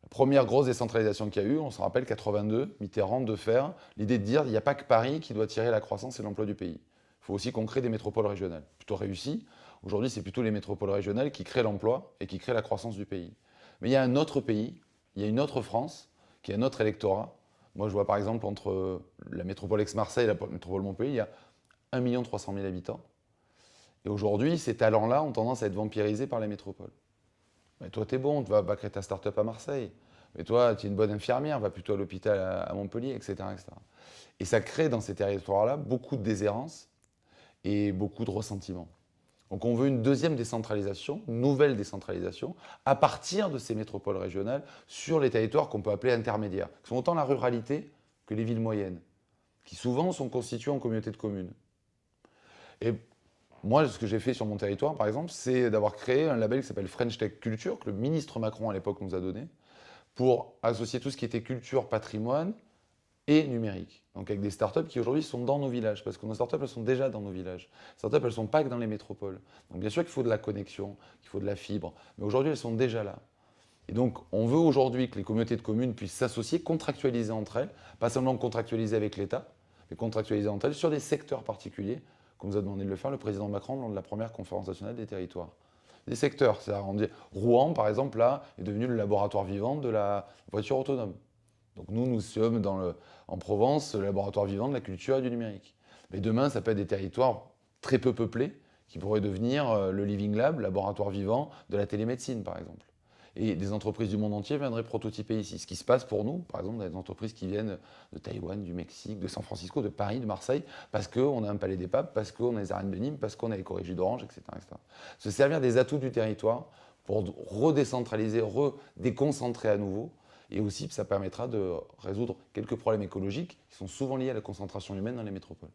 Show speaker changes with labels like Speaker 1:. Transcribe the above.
Speaker 1: La première grosse décentralisation qu'il y a eu, on se rappelle 82, Mitterrand de faire l'idée de dire il n'y a pas que Paris qui doit tirer la croissance et l'emploi du pays. Il faut aussi qu'on crée des métropoles régionales. Plutôt réussi. Aujourd'hui, c'est plutôt les métropoles régionales qui créent l'emploi et qui créent la croissance du pays. Mais il y a un autre pays, il y a une autre France, qui a un autre électorat. Moi, je vois par exemple entre la métropole Aix-Marseille et la métropole Montpellier, il y a 1 300 000 habitants. Et aujourd'hui, ces talents-là ont tendance à être vampirisés par les métropoles. Mais toi, t'es bon, tu vas créer ta start-up à Marseille. Mais toi, tu es une bonne infirmière, va plutôt à l'hôpital à Montpellier, etc., etc. Et ça crée dans ces territoires-là beaucoup de déshérence et beaucoup de ressentiment. Donc on veut une deuxième décentralisation, une nouvelle décentralisation, à partir de ces métropoles régionales sur les territoires qu'on peut appeler intermédiaires, qui sont autant la ruralité que les villes moyennes, qui souvent sont constituées en communautés de communes. Et moi, ce que j'ai fait sur mon territoire, par exemple, c'est d'avoir créé un label qui s'appelle French Tech Culture, que le ministre Macron à l'époque nous a donné, pour associer tout ce qui était culture, patrimoine et numérique. Donc avec des startups qui aujourd'hui sont dans nos villages, parce que nos startups, elles sont déjà dans nos villages. Les startups, elles ne sont pas que dans les métropoles. Donc bien sûr qu'il faut de la connexion, qu'il faut de la fibre, mais aujourd'hui, elles sont déjà là. Et donc, on veut aujourd'hui que les communautés de communes puissent s'associer, contractualiser entre elles, pas seulement contractualiser avec l'État, mais contractualiser entre elles sur des secteurs particuliers, comme nous a demandé de le faire le président Macron lors de la première conférence nationale des territoires. Des secteurs, c'est-à-dire Rouen, par exemple, là, est devenu le laboratoire vivant de la voiture autonome. Donc nous sommes en Provence, le laboratoire vivant de la culture et du numérique. Mais demain, ça peut être des territoires très peu peuplés, qui pourraient devenir le Living Lab, laboratoire vivant de la télémédecine, par exemple. Et des entreprises du monde entier viendraient prototyper ici. Ce qui se passe pour nous, par exemple, dans des entreprises qui viennent de Taïwan, du Mexique, de San Francisco, de Paris, de Marseille, parce qu'on a un palais des papes, parce qu'on a les arènes de Nîmes, parce qu'on a les corrigies d'Orange, etc., etc. Se servir des atouts du territoire pour redécentraliser, redéconcentrer à nouveau. Et aussi, ça permettra de résoudre quelques problèmes écologiques qui sont souvent liés à la concentration humaine dans les métropoles.